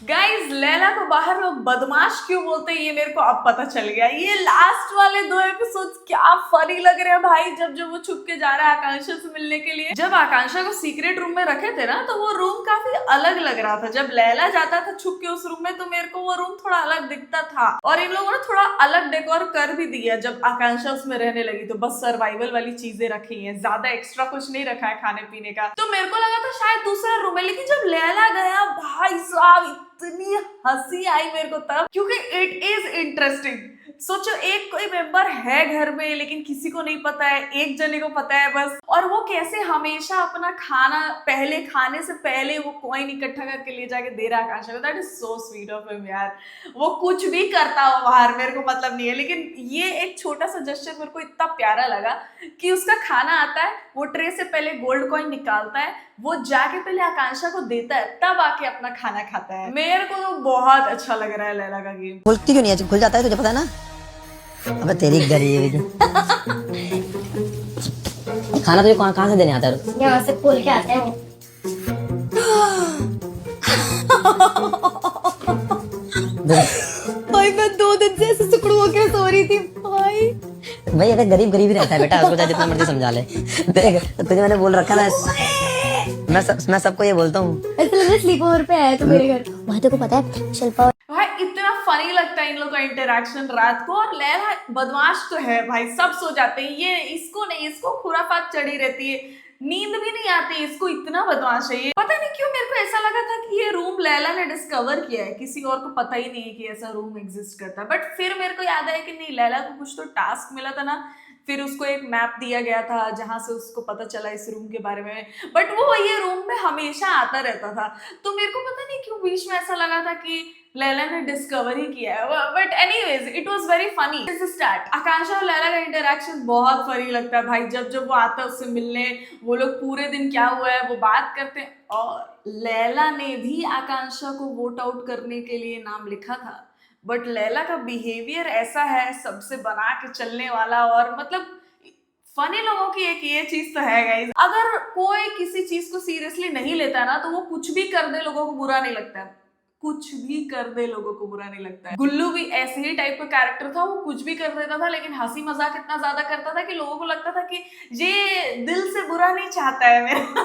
Guys Laila को बाहर लोग बदमाश क्यों बोलते हैं ये मेरे को अब पता चल गया। ये लास्ट वाले 2 एपिसोड क्या फनी लग रहे हैं भाई। जब जब वो छुप के जा रहा है आकांक्षा से मिलने के लिए, जब आकांक्षा को सीक्रेट रूम में रखे थे ना तो वो रूम काफी अलग लग रहा था। जब लैला जाता था छुप के उस रूम में तो मेरे को वो रूम थोड़ा अलग दिखता था और इन लोगों ने थोड़ा अलग डेकोर कर भी दिया। जब आकांक्षा उसमें रहने लगी तो बस सर्वाइवल वाली चीजें रखी है, ज्यादा एक्स्ट्रा कुछ नहीं रखा है खाने पीने का। तो मेरे को लगा था शायद दूसरा रूम है, लेकिन जब लैला गया भाई साहब इतनी हंसी आई मेरे को तब, क्योंकि इट इज इंटरेस्टिंग। सोचो एक कोई मेंबर है घर में लेकिन किसी को नहीं पता है, एक जने को पता है बस, और वो कैसे हमेशा अपना खाना पहले खाने से पहले वो कॉइन इकट्ठा करके ले जाके दे रहा है आकांक्षा को। That is so sweet of him यार। वो कुछ भी करता हो बाहर मेरे को मतलब नहीं है, लेकिन ये एक छोटा सा जेस्चर मेरे को इतना प्यारा लगा कि उसका खाना आता है, वो ट्रे से पहले गोल्ड कॉइन निकालता है, वो जाके पहले आकांक्षा को देता है, तब आके अपना खाना खाता है। मेरे को तो बहुत अच्छा लग रहा है लैला का गेम। खुलती क्यों नहीं है? खुल जाता है तुझे पता है ना। अबे तेरी गरीब खाना तुझे कहाँ से देने आता है? यहाँ से खोल के आते हैं। भाई मैं 2 दिन से ऐसे सुकड़ू होके सो रही थी भाई। भाई अगर गरीब गरीब ही रहता है बेटा, उसको चाहे जितना मर्जी समझा ले। देख तुझे मैंने बोल रखा था, मैं सबको ये बोलता हूँ। ऐसा लग रहा है स्लीप ओवर पे आया तो मेरे घर। वहाँ तेरे को पता है शिल्पा भाई इतना फनी लगता है इन लोग का इंटरेक्शन रात को। और लैला बदमाश तो है भाई, सब सो जाते हैं, ये इसको नहीं, इसको खुराफात चढ़ी रहती है, नींद भी नहीं आती इसको, इतना बदमाश है ये। पता नहीं क्यों मेरे को ऐसा लगा था कि ये रूम लैला ने डिस्कवर किया है, किसी और को पता ही नहीं है कि ऐसा रूम एग्जिस्ट करता है। बट फिर मेरे को याद आया कि नहीं, लैला को कुछ तो टास्क मिला था ना, फिर उसको एक मैप दिया गया था जहां से उसको पता चला इस रूम के बारे में। बट वो ये रूम में हमेशा आता रहता था, तो मेरे को पता नहीं क्यों बीच में ऐसा लगा था कि लैला ने डिस्कवर ही किया है। But anyways it was very funny. Start Akanksha और लैला का इंटरेक्शन बहुत फनी लगता है भाई। जब जब वो आता है उससे मिलने, वो लोग पूरे दिन क्या हुआ है वो बात करते हैं। और लैला ने भी आकांक्षा को वोट आउट करने के लिए नाम लिखा था, बट लैला का बिहेवियर ऐसा है, सबसे बना के चलने वाला, और मतलब फनी लोगों की एक ये चीज तो है गाइस, अगर कोई किसी चीज को सीरियसली नहीं लेता ना तो वो कुछ भी कर दे लोगों को बुरा नहीं लगता है, कुछ भी कर दे लोगों को बुरा नहीं लगता है। गुल्लू भी ऐसे ही टाइप का कैरेक्टर था, वो कुछ भी कर देता था लेकिन हंसी मजाक इतना ज्यादा करता था कि लोगों को लगता था कि ये दिल से बुरा नहीं चाहता है मेरा।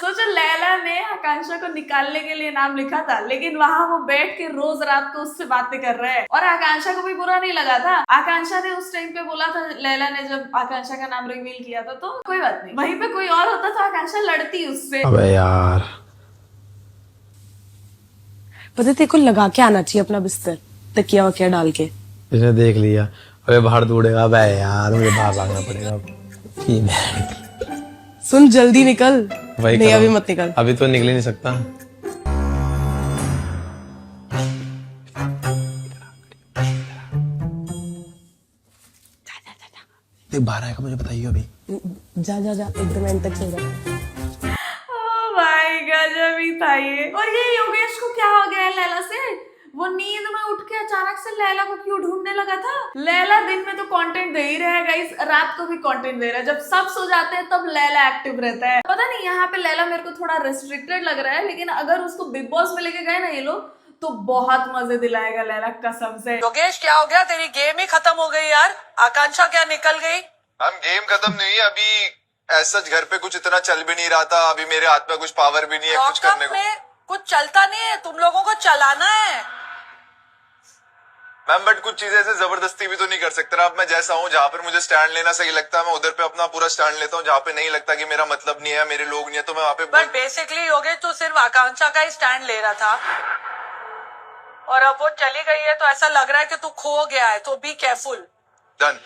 सोचो लैला ने आकांक्षा को निकालने के लिए नाम लिखा था, लेकिन वहां वो बैठ के रोज रात को उससे बातें कर रहे हैं, और आकांक्षा को भी बुरा नहीं लगा था। आकांक्षा ने उस टाइम पे बोला था, लैला ने जब आकांक्षा का नाम रिवील किया था, तो कोई बात नहीं, वहीं पे कोई और होता तो आकांक्षा लड़ती उससे। अबे यार पता तेरे को लगा के आना चाहिए अपना बिस्तर, तकिया वकिया डाल के। इसने देख लिया, अबे बाहर दौड़ेगा। अबे यार मुझे बाहर भागना पड़ेगा। सुन जल्दी निकल। वही नहीं करो। अभी मत निकल। अभी तो निकल ही नहीं सकता। देख बाहर आएगा, मुझे बताइए अभी। जा जा जा एकदम एंड तक चल जा। भाई गजब ही था ये। और ये योगेश को क्या हो गया है लैला से? वो नींद में उठ के अचानक से लैला को क्यों ढूंढने लगा था? लैला दिन में तो कंटेंट दे ही रहा है गाइस, रात को भी कंटेंट दे रहा है। जब सब सो जाते हैं तब लैला एक्टिव रहता है। पता नहीं यहाँ पे लैला मेरे को थोड़ा रेस्ट्रिक्टेड लग रहा है, लेकिन अगर उसको बिग बॉस में लेके गए ना ये लोग तो बहुत मजे दिलाएगा लैला कसम से। योगेश क्या हो गया? तेरी गेम ही खत्म हो गई यार। आकांक्षा क्या निकल गई? हम गेम खत्म नहीं है अभी, ऐसा घर पे कुछ इतना चल भी नहीं रहा था। अभी मेरे हाथ में कुछ पावर भी नहीं है कुछ करने को। कुछ चलता नहीं है, तुम लोगों को चलाना है मैम, बट कुछ चीजें ऐसे जबरदस्ती भी तो नहीं कर सकते ना। अब मैं जैसा हूँ, जहाँ पर मुझे स्टैंड लेना सही लगता है मैं उधर पे अपना पूरा स्टैंड लेता हूँ। जहाँ पे नहीं लगता कि मेरा मतलब नहीं है, मेरे लोग नहीं है, तो मैं वहाँ पे बट बेसिकली योगेश तू सिर्फ आकांक्षा का ही स्टैंड ले रहा था, और अब वो चली गई है तो ऐसा लग रहा है कि तू खो गया है। तो be careful. Done.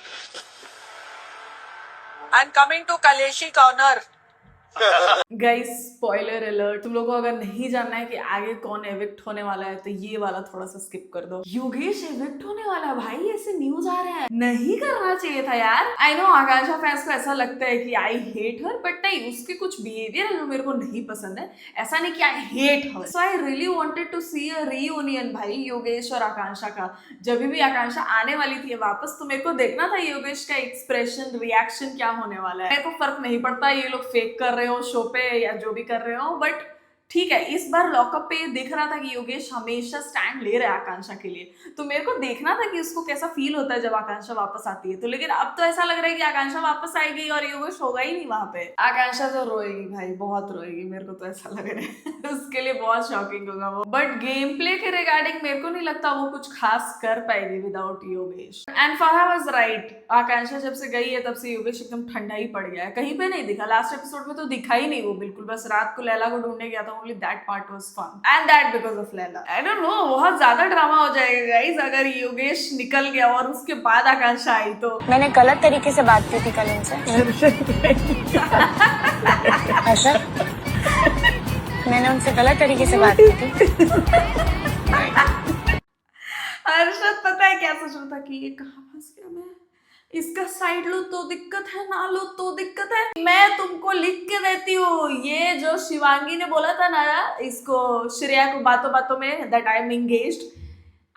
And coming to कलेशी कॉर्नर। गाइस स्पॉइलर अलर्ट, तुम लोगों को अगर नहीं जानना है कि आगे कौन एविक्ट होने वाला है तो ये वाला थोड़ा सा स्किप कर दो। योगेश एविक्ट होने वाला है भाई, ऐसे न्यूज आ रहे हैं, नहीं करना चाहिए था यार। आई नो आकांक्षा फैंस को ऐसा लगता है कि आई हेट हर, बट नहीं, उसके कुछ बिहेवियर है जो मेरे को नहीं पसंद है। ऐसा नहीं कि I hate her. So I really wanted to see a reunion भाई योगेश और आकांक्षा का। जब भी आकांक्षा आने वाली थी वापस तो मेरे को देखना था योगेश का एक्सप्रेशन, रिएक्शन क्या होने वाला है। मेरे को फर्क नहीं पड़ता ये लोग फेक कर रहे हो शो पे या जो भी कर रहे हो, बट ठीक है, इस बार लॉकअप पे दिख रहा था कि योगेश हमेशा स्टैंड ले रहा है आकांक्षा के लिए, तो मेरे को देखना था कि उसको कैसा फील होता है जब आकांक्षा वापस आती है। तो लेकिन अब तो ऐसा लग रहा है कि आकांक्षा वापस आएगी और योगेश होगा ही नहीं वहां पे। आकांक्षा तो रोएगी भाई, बहुत रोएगी, मेरे को तो ऐसा लग रहा है उसके लिए बहुत शॉकिंग होगा वो। बट गेम प्ले के रिगार्डिंग मेरे को नहीं लगता वो कुछ खास कर पाएगी without Yogesh. And Farah was right, Akanksha जब से गई है तब से योगेश एकदम ठंडा ही पड़ गया है, कहीं पे नहीं दिखा। लास्ट एपिसोड में तो दिखा ही नहीं वो बिल्कुल, बस रात को लैला को ढूंढने गया था। Only that part was fun and that because of Laila. I don't know, बहुत ज्यादा ड्रामा हो जाएगा गाइस अगर योगेश निकल गया और उसके बाद आकांक्षा आई तो। मैंने गलत तरीके से बात की थी कल उनसे। हर्षद, मैंने उनसे गलत तरीके से बात की थी। हर्षद पता है क्या सोच रहा था कि ये कहाँ फंस गया मैं, इसका साइड लो तो दिक्कत है, ना लो तो दिक्कत है। मैं तुमको लिख के देती हूँ, ये जो शिवांगी ने बोला था ना इसको, श्रेया को बातों बातों में that I am engaged,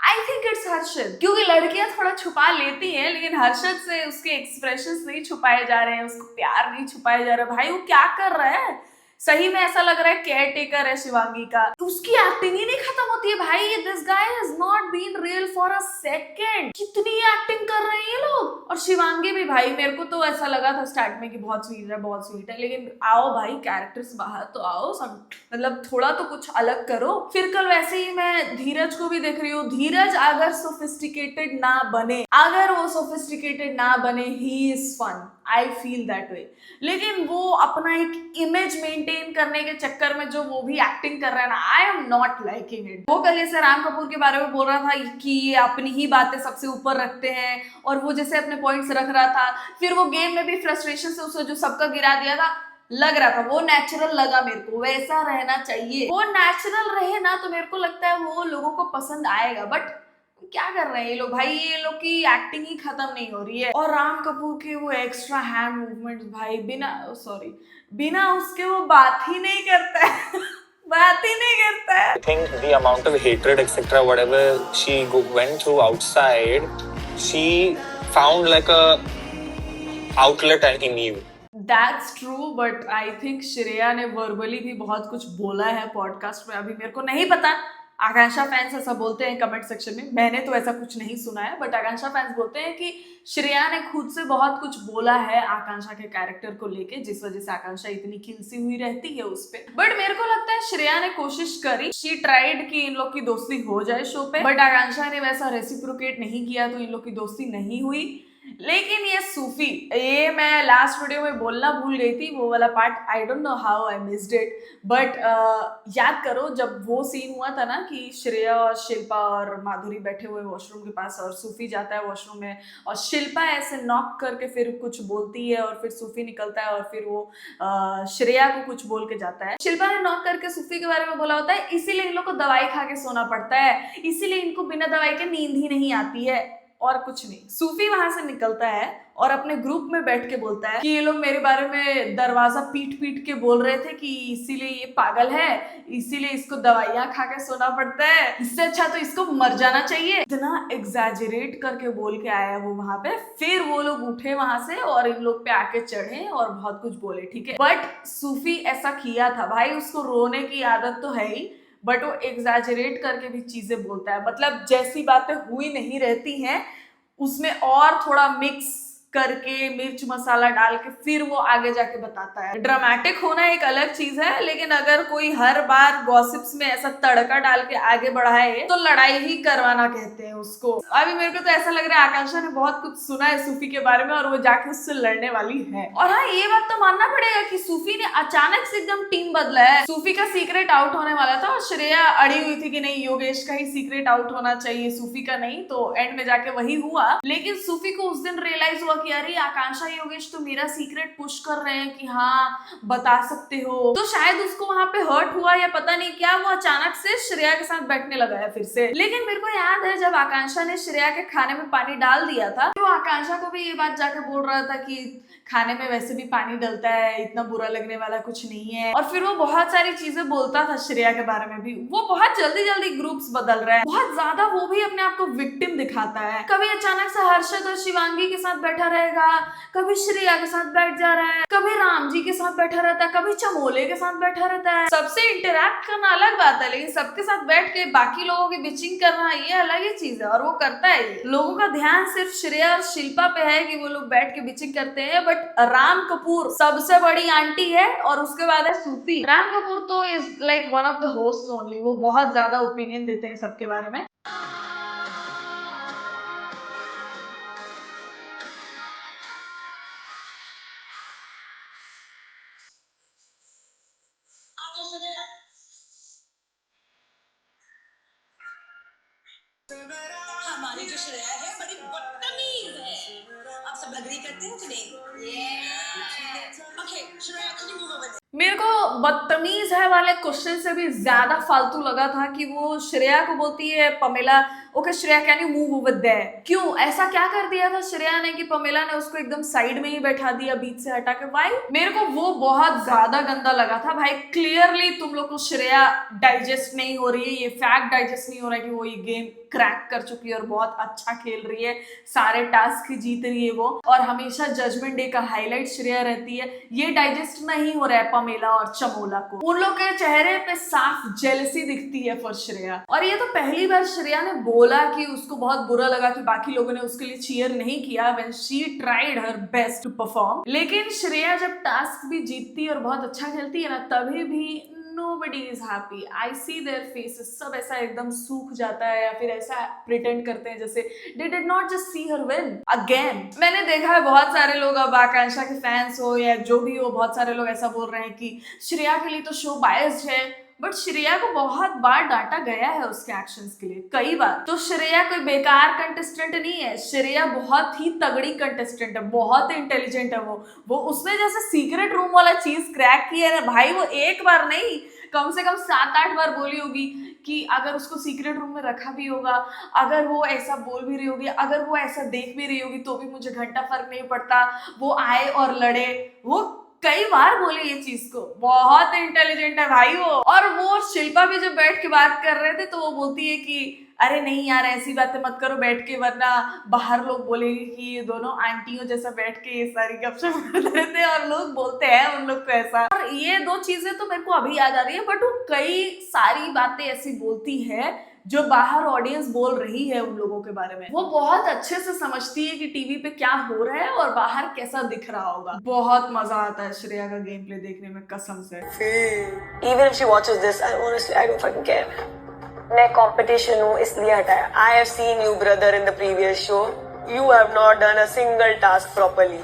I think it's Harshad. क्योंकि लड़कियां थोड़ा छुपा लेती हैं, लेकिन हर्षद से उसके एक्सप्रेशंस नहीं छुपाए जा रहे हैं, उसको प्यार नहीं छुपाया जा रहा है। भाई वो क्या कर रहा है, सही में ऐसा लग रहा है केयर टेकर है शिवांगी का। उसकी एक्टिंग ही नहीं खत्म होती है भाई। This guy has not been real for a second. कितनी एक्टिंग कर रहे हैं ये लोग। और शिवांगी भी भाई, मेरे को तो ऐसा लगा था स्टार्ट में कि बहुत स्वीट है, बहुत स्वीट है, लेकिन आओ भाई कैरेक्टर्स बाहर तो आओ, सब मतलब थोड़ा तो कुछ अलग करो। फिर कल वैसे ही मैं धीरज को भी देख रही हूँ। धीरज अगर सोफिस्टिकेटेड ना बने, अगर वो सोफिस्टिकेटेड ना बने, he is fun, I feel that way. लेकिन वो अपना एक इमेज मेंटेन करने के चक्कर में जो वो भी एक्टिंग कर रहा है ना, I am not liking it. वो कल जैसे राम कपूर के बारे में बोल रहा था कि ये अपनी ही बातें सबसे ऊपर रखते हैं, और वो जैसे अपने पॉइंट्स रख रहा था, फिर वो गेम में भी फ्रस्ट्रेशन से उसे जो सबका गिरा दिया था, लग रहा था वो नेचुरल लगा मेरे को, वैसा रहना चाहिए। वो नेचुरल रहे ना तो मेरे को लगता है वो लोगों को पसंद आएगा। बट क्या कर रहे हैं ये लोग भाई, ये लोग की एक्टिंग ही खत्म नहीं हो रही है। और राम कपूर के वो एक्स्ट्रा हैंड मूवमेंट्स भाई, बिना उसके वो बात ही नहीं करता है बात ही नहीं करता है। I think the amount of hatred etc whatever she went through outside, she found like a outlet in you. That's true, but I think Shreya ने वर्बली भी बहुत कुछ बोला है पॉडकास्ट में। अभी मेरे को नहीं पता, आकांक्षा फैंस ऐसा बोलते हैं कमेंट सेक्शन में, मैंने तो ऐसा कुछ नहीं सुना है, बट आकांक्षा फैंस बोलते हैं कि श्रेया ने खुद से बहुत कुछ बोला है आकांक्षा के कैरेक्टर को लेके, जिस वजह से आकांक्षा इतनी खिलसी हुई रहती है उस पे। बट मेरे को लगता है श्रेया ने कोशिश करी, शी ट्राइड कि इन लोग की दोस्ती हो जाए शो पे, बट आकांक्षा ने वैसा रेसिप्रोकेट नहीं किया, तो इन लोग की दोस्ती नहीं हुई। लेकिन ये सूफी, ये मैं लास्ट वीडियो में बोलना भूल गई थी, वो वाला part, I don't know how I missed it, but याद करो जब वो सीन हुआ था ना कि श्रेया और शिल्पा और माधुरी बैठे हुए वॉशरूम के पास, और सूफी जाता है वॉशरूम में, और शिल्पा ऐसे नॉक करके फिर कुछ बोलती है, और फिर सूफी निकलता है, और फिर वो श्रेया को कुछ बोल के जाता है। शिल्पा ने नॉक करके सूफी के बारे में बोला होता है, इसीलिए इन लोग को दवाई खा के सोना पड़ता है, इसीलिए इनको बिना दवाई के नींद ही नहीं आती है, और कुछ नहीं। सूफी वहां से निकलता है और अपने ग्रुप में बैठ के बोलता है कि ये लोग मेरे बारे में दरवाजा पीट पीट के बोल रहे थे कि इसीलिए ये पागल है, इसीलिए इसको दवाइयां खा के सोना पड़ता है, इससे अच्छा तो इसको मर जाना चाहिए। इतना एग्जैजरेट करके बोल के आया वो वहां पे। फिर वो लोग उठे वहां से और इन लोग पे आके चढ़े और बहुत कुछ बोले, ठीक है। बट सूफी ऐसा किया था भाई, उसको रोने की आदत तो है ही, बट वो एग्जैजरेट करके भी चीजें बोलता है। मतलब जैसी बातें हुई नहीं रहती हैं उसमें और थोड़ा मिक्स करके मिर्च मसाला डाल के फिर वो आगे जाके बताता है। ड्रामेटिक होना एक अलग चीज है, लेकिन अगर कोई हर बार गॉसिप्स में ऐसा तड़का डाल के आगे बढ़ाए तो लड़ाई ही करवाना कहते हैं उसको। अभी मेरे को तो ऐसा लग रहा है आकांक्षा ने बहुत कुछ सुना है सूफी के बारे में और वो जाके उससे लड़ने वाली है। और हाँ, ये बात तो मानना पड़ेगा कि सूफी ने अचानक से एकदम टीम बदला है। सूफी का सीक्रेट आउट होने वाला था और श्रेया अड़ी हुई थी कि नहीं योगेश का ही सीक्रेट आउट होना चाहिए, सूफी का नहीं, तो एंड में जाके वही हुआ। लेकिन सूफी को उस दिन रियलाइज हुआ कि अरे आकांक्षा योगेश तो मेरा सीक्रेट पुश कर रहे हैं कि हाँ बता सकते हो, तो शायद उसको वहां पे हर्ट हुआ या पता नहीं क्या, वो अचानक से श्रेया के साथ बैठने लगा है फिर से। लेकिन मेरे को याद है जब आकांक्षा ने श्रेया के खाने में पानी डाल दिया था तो आकांक्षा को भी ये बात जाके बोल रहा था कि खाने में वैसे भी पानी डलता है, इतना बुरा लगने वाला कुछ नहीं है। और फिर वो बहुत सारी चीजें बोलता था श्रेया के बारे में भी। वो बहुत जल्दी जल्दी ग्रुप्स बदल रहा है, बहुत ज्यादा वो भी अपने आप को विक्टिम दिखाता है। कभी अचानक से हर्षद और शिवांगी के साथ बैठा रहेगा, कभी श्रेया के साथ बैठ जा रहा है, कभी राम जी के साथ बैठा रहता है, कभी चमोले के साथ बैठा रहता है। सबसे इंटरेक्ट करना अलग बात है, लेकिन सबके साथ बैठ के बाकी लोगों की बिचिंग करना ये अलग ही चीज है, और वो करता है। ये लोगों का ध्यान सिर्फ श्रेया और शिल्पा पे है कि वो लोग बैठ के बिचिंग करते हैं, बट राम कपूर सबसे बड़ी आंटी है और उसके बाद है सूती। राम कपूर तो is like one of the host only, वो बहुत ज्यादा ओपिनियन देते हैं सबके बारे में। हमारी जो श्रेया है बड़ी बदतमीज है। आप सब एग्री करते हैं कि नहीं? Okay Shreya, can you move over there? मेरे को बदतमीज है वाले क्वेश्चन से भी ज्यादा फालतू लगा था कि वो श्रेया को बोलती है Pamela, okay Shreya can you move over there. क्यों ऐसा क्या कर दिया था श्रेया ने कि पमेला ने उसको एकदम साइड में ही बैठा दिया, बीच से हटा के? वाई? मेरे को वो बहुत ज्यादा गंदा लगा था। भाई क्लियरली तुम लोग को श्रेया डाइजेस्ट नहीं हो रही है, ये फैक्ट डाइजेस्ट नहीं हो रहा है कि वो ये गेम क्रैक कर चुकी है और बहुत अच्छा खेल रही है, सारे टास्क जीत रही है वो, और हमेशा जजमेंट डे का हाईलाइट श्रेया रहती है। ये डाइजेस्ट नहीं हो रहा है पमेला और चमोला को। उन लोग के चेहरे पे साफ जेलसी दिखती है फॉर श्रेया। और ये तो पहली बार श्रेया ने बोला कि उसको बहुत बुरा लगा कि बाकी लोगों ने उसके लिए चीयर नहीं किया when she tried her best to perform. लेकिन श्रेया जब टास्क भी जीतती है और बहुत अच्छा खेलती है ना, तभी भी nobody is happy. I see their faces. सब ऐसा एकदम सूख जाता है या फिर ऐसा प्रिटेंड करते हैं जैसे they did not just see her win again. मैंने देखा है बहुत सारे लोग, अब आकांक्षा के फैंस हो या जो भी हो, बहुत सारे लोग ऐसा बोल रहे हैं कि श्रेया के लिए तो शो बायस्ड है, बट श्रेया को बहुत बार डांटा गया है उसके एक्शंस के लिए, कई बार। तो श्रेया कोई बेकार कंटेस्टेंट नहीं है, श्रेया बहुत ही तगड़ी कंटेस्टेंट है, बहुत इंटेलिजेंट है वो उसने जैसे सीक्रेट रूम वाला चीज क्रैक किया है ना भाई, वो एक बार नहीं कम से कम 7-8 बार बोली होगी कि अगर उसको सीक्रेट रूम में रखा भी होगा, अगर वो ऐसा बोल भी रही होगी, अगर वो ऐसा देख भी रही होगी तो भी मुझे घंटा फर्क नहीं पड़ता, वो आए और लड़े। वो कई बार बोले ये चीज को, बहुत इंटेलिजेंट है भाई वो। और वो शिल्पा भी जब बैठ के बात कर रहे थे तो वो बोलती है कि अरे नहीं यार ऐसी बातें मत करो बैठ के, वरना बाहर लोग बोलेंगे कि ये दोनों आंटियों जैसा बैठ के ये सारी गपशप कर रहे थे, और लोग बोलते हैं उन लोग को ऐसा। और ये दो चीजें तो मेरे को अभी याद आ रही है, बट वो कई सारी बातें ऐसी बोलती है जो बाहर ऑडियंस बोल रही है उन लोगों के बारे में। वो बहुत अच्छे से समझती है कि टीवी पे क्या हो रहा है और बाहर कैसा दिख रहा होगा। बहुत मजा आता है श्रेया का गेम प्ले देखने में, कसम से। Even if she watches this, I don't fucking care. मैं कंपटीशन हूँ इसलिए हटाया। I have seen you brother in the previous show. You have not done a single task properly.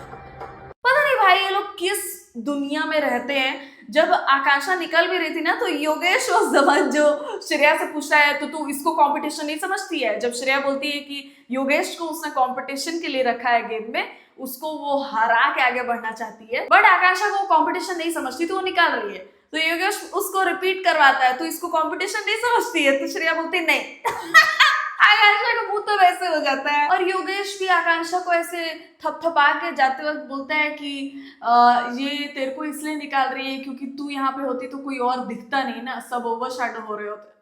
पता नहीं भाई ये लोग किस दुनिया में रहते हैं। जब आकांक्षा निकल भी रही थी ना तो योगेश उस जबान जो श्रेया से पूछा है तो तू इसको कंपटीशन नहीं समझती है। जब श्रेया बोलती है कि योगेश को उसने कंपटीशन के लिए रखा है गेम में, उसको वो हरा के आगे बढ़ना चाहती है, बट आकांक्षा को कंपटीशन नहीं समझती तो वो निकाल रही है। तो योगेश उसको रिपीट करवाता है तो इसको कंपटीशन नहीं समझती है, तो श्रेया बोलती है नहीं। आकांक्षा का मुंह तो वैसे हो जाता है। और योगेश भी आकांक्षा को ऐसे थपथपा के जाते वक्त बोलता है कि ये तेरे को इसलिए निकाल रही है क्योंकि तू यहाँ पे होती तो कोई और दिखता नहीं ना, सब ओवरशैडो हो रहे होते।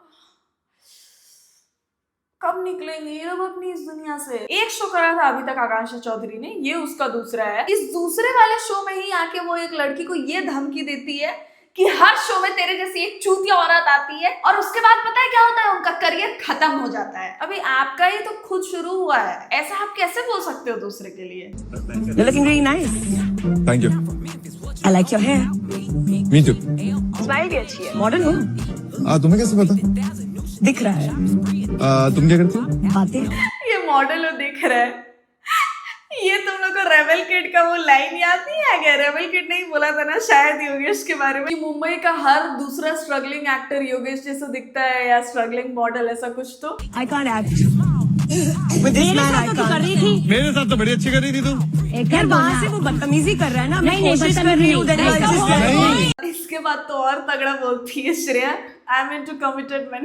कब निकलेंगे ये लोग अपनी इस दुनिया से? एक शो करा था अभी तक आकांक्षा चौधरी ने, ये उसका दूसरा है। इस दूसरे वाले शो में ही आके वो एक लड़की को ये धमकी देती है कि हर शो में तेरे जैसी एक चूतिया औरत आती है और उसके बाद पता है क्या होता है, उनका करियर खत्म हो जाता है। अभी आपका ही तो खुद शुरू हुआ है, ऐसा आप कैसे बोल सकते हो दूसरे के लिए? You're looking really nice. Thank you. I like your hair. Me too. Smile भी अच्छी है। मॉडर्न हो? तुम्हें कैसे पता? दिख रहा है। तुम क्या करती हो? बातें। ये मॉडल दिख रहा है। ये तुम लोग को रेबल किड का वो लाइन याद नहीं आ गया? रेबल किड नहीं बोला था ना शायद योगेश के बारे में कि मुंबई का हर दूसरा स्ट्रगलिंग एक्टर योगेश जैसा दिखता है या स्ट्रगलिंग मॉडल ऐसा कुछ। तो I can't act. With this man I can't. मेरे साथ तो बड़ी अच्छी कर रही थी तू। यार वहाँ से वो बदतमीजी कर रहा है ना, मैं कोशिश कर रही हूँ। इसके बाद तो और तगड़ा बोलती है Shreya, I am into committed man.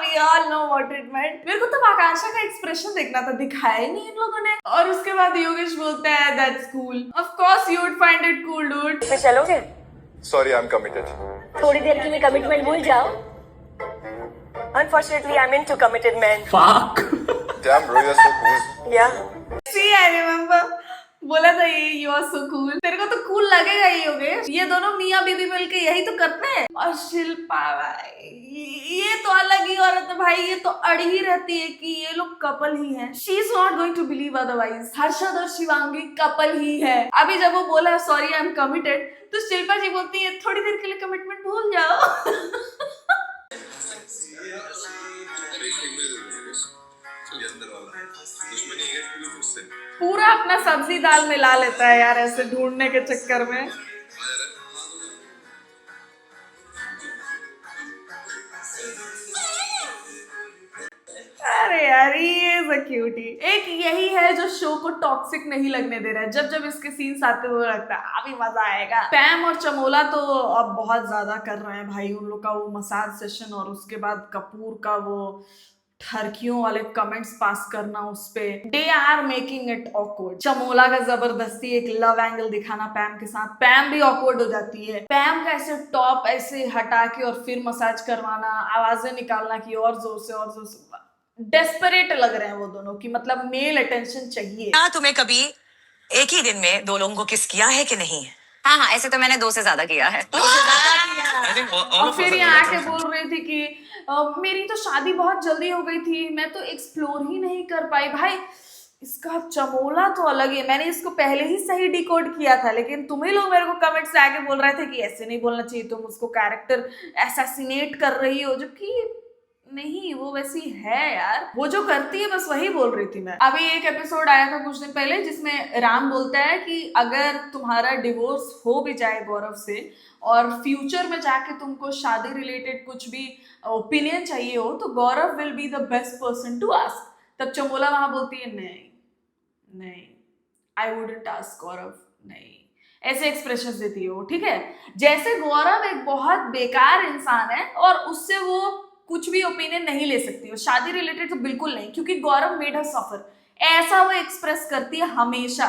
We all know what it meant. मेरे को तो आकांक्षा का एक्सप्रेशन देखना था, दिखाया ही नहीं इन लोगों ने। और उसके बाद योगेश बोलता है that's cool. Of course you would find it cool, dude. फिर चलोगे? Sorry, I am committed. थोड़ी देर के लिए कमिटमेंट भूल जाओ। Unfortunately, I'm into committed men. Damn bro, you're so cool. Yeah. See I remember बोला था ये यू आर सो कूल। तेरे को तो कूल लगेगा ही होगे, ये दोनों मियाँ बीबी मिलके यही तो करते हैं। और शिल्पा भाई ये तो अलग ही औरत है भाई, ये तो अड़ी ही रहती है कि ये लोग कपल ही हैं। She is not going to believe otherwise. Harshad और शिवांगी कपल ही है। अभी जब वो बोला सॉरी आई एम कमिटेड, तो शिल्पा जी बोलती है थोड़ी देर के लिए कमिटमेंट भूल जाओ। पूरा अपना सब्जी दाल मिला लेता है यार ऐसे ढूंढने के चक्कर में। अरे यार ये इज अ क्यूटी। एक यही है जो शो को टॉक्सिक नहीं लगने दे रहा है। जब जब इसके सीन्स आते हुए लगता है अभी मजा आएगा। पैम और चमोला तो अब बहुत ज्यादा कर रहे हैं भाई, उन लोग का वो मसाज सेशन और उसके बाद कपूर का वो ठरकियों वाले कमेंट्स पास करना उस पे, they are making it awkward. Chamola का जबरदस्ती एक लव एंगल दिखाना पैम के साथ, पैम भी ऑकवर्ड हो जाती है। पैम का ऐसे टॉप ऐसे हटा के और फिर मसाज करवाना, आवाजें निकालना कि और जोर से डेस्परेट लग रहे हैं वो दोनों की, मतलब मेल अटेंशन चाहिए। क्या तुम्हें कभी एक ही दिन में 2 लोगों को किस किया है कि नहीं? हाँ, ऐसे तो मैंने 2 से ज्यादा किया है। और फिर यहाँ आके बोल रही थी कि मेरी तो शादी बहुत जल्दी हो गई थी, मैं तो एक्सप्लोर ही नहीं कर पाई। भाई इसका चमोला तो अलग है, मैंने इसको पहले ही सही डिकोड किया था, लेकिन तुम्हें लोग मेरे को कमेंट से आके बोल रहे थे कि ऐसे नहीं बोलना चाहिए, तुम उसको कैरेक्टर असैसिनेट कर रही हो, जबकि नहीं वो वैसी है यार, वो जो करती है बस वही बोल रही थी मैं। अभी एक एपिसोड आया था कुछ दिन पहले जिसमें राम बोलता है कि अगर तुम्हारा डिवोर्स हो भी जाए गौरव से और फ्यूचर में जाके तुमको शादी रिलेटेड कुछ भी ओपिनियन चाहिए हो तो Gaurav will be the best person to ask. तब चमोला वहां बोलती है नहीं आई वुडंट आस्क गौरव, नहीं, ऐसे एक्सप्रेशंस देती है वो, ठीक है। जैसे गौरव एक बहुत बेकार इंसान है और उससे वो कुछ भी ओपिनियन नहीं ले सकती हो शादी रिलेटेड, तो बिल्कुल नहीं, क्योंकि गौरव मेड हर सफर, ऐसा वो एक्सप्रेस करती है हमेशा।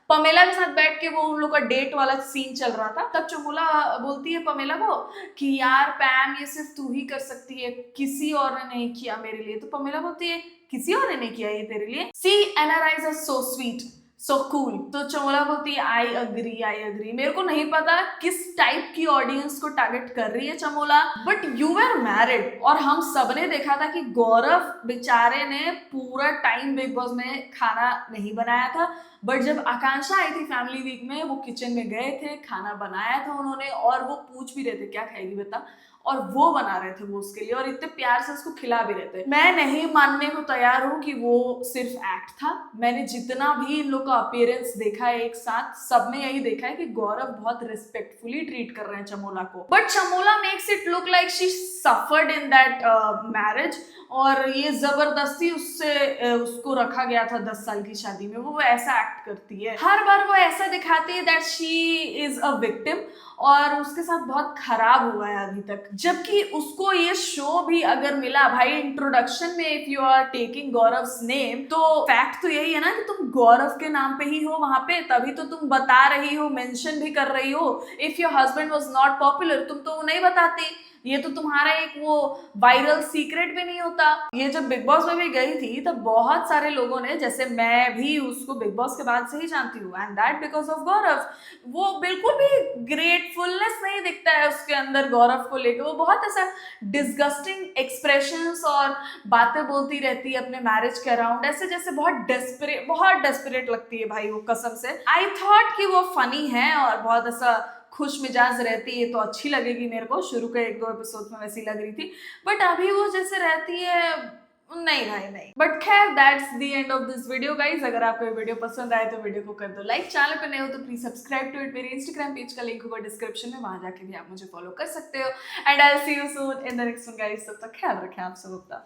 पमेला के साथ बैठ के वो उन लोग का डेट वाला सीन चल रहा था, तब चमोला बोलती है पमेला को कि यार पैम ये सिर्फ तू ही कर सकती है, किसी और ने नहीं किया मेरे लिए। तो पमेला बोलती है किसी और ने नहीं किया ये तेरे लिए? See NRIs are so sweet so cool. तो चमोला बोलती है आई अग्री। मेरे को नहीं पता किस टाइप की ऑडियंस को टारगेट कर रही है Chamola, but you were married और हम सबने देखा था कि गौरव बेचारे ने पूरा टाइम बिग बॉस में खाना नहीं बनाया था, बट जब आकांक्षा आई थी फैमिली वीक में वो किचन में गए थे, खाना बनाया था उन्होंने और वो पूछ भी रहे थे क्या खाएगी बेटा, और वो बना रहे थे वो उसके लिए और इतने प्यार से उसको खिला भी रहे थे। मैं नहीं मानने को तैयार हूँ कि वो सिर्फ एक्ट था। मैंने जितना भी इन लोग का अपीयरेंस देखा है एक साथ, सब में यही देखा है कि गौरव बहुत रिस्पेक्टफुली ट्रीट कर रहे हैं चमोला को, but Chamola makes it look like she suffered in that marriage और ये जबरदस्ती उसको रखा गया था 10 साल की शादी में। वो ऐसा एक्ट करती है, हर बार वो ऐसा दिखाती है that she is a victim और उसके साथ बहुत खराब हुआ है अभी तक, जबकि उसको ये शो भी अगर मिला भाई इंट्रोडक्शन में, if you are taking Gaurav's name, तो फैक्ट तो यही है ना कि तुम गौरव के नाम पे ही हो वहां पे, तभी तो तुम बता रही हो, मेंशन भी कर रही हो। If your husband was not popular तुम तो वो नहीं बताती, ये तो तुम्हारा एक वो वायरल सीक्रेट भी नहीं होता। ये जब बिग बॉस में भी गई थी तब बहुत सारे लोगों ने, जैसे मैं भी उसको बिग बॉस के बाद से ही जानती हूँ, एंड दैट बिकॉज ऑफ गौरव, वो बिल्कुल भी ग्रेटफुलनेस नहीं दिखता है उसके अंदर गौरव को लेकर। वो बहुत ऐसा डिस्गस्टिंग एक्सप्रेशंस और बातें बोलती रहती है अपने मैरिज के अराउंड, ऐसे जैसे बहुत डेस्परेट लगती है भाई वो, कसम से। आई थॉट कि वो फनी है और बहुत ऐसा खुश मिजाज रहती है तो अच्छी लगेगी मेरे को, शुरू के 1-2 एपिसोड में वैसी लग रही थी, बट अभी वो जैसे रहती है नहीं भाई नहीं। बट खैर that's the end of this video guys. अगर आपको ये वीडियो पसंद आए तो वीडियो को कर दो लाइक, चैनल पे नए हो तो प्लीज सब्सक्राइब टू इट। मेरे इंस्टाग्राम पेज का लिंक होगा डिस्क्रिप्शन में, वहां जाके भी आप मुझे फॉलो कर सकते हो। And I will see you soon in the next one guys. तब तक ख्याल रखें आप सब अपना।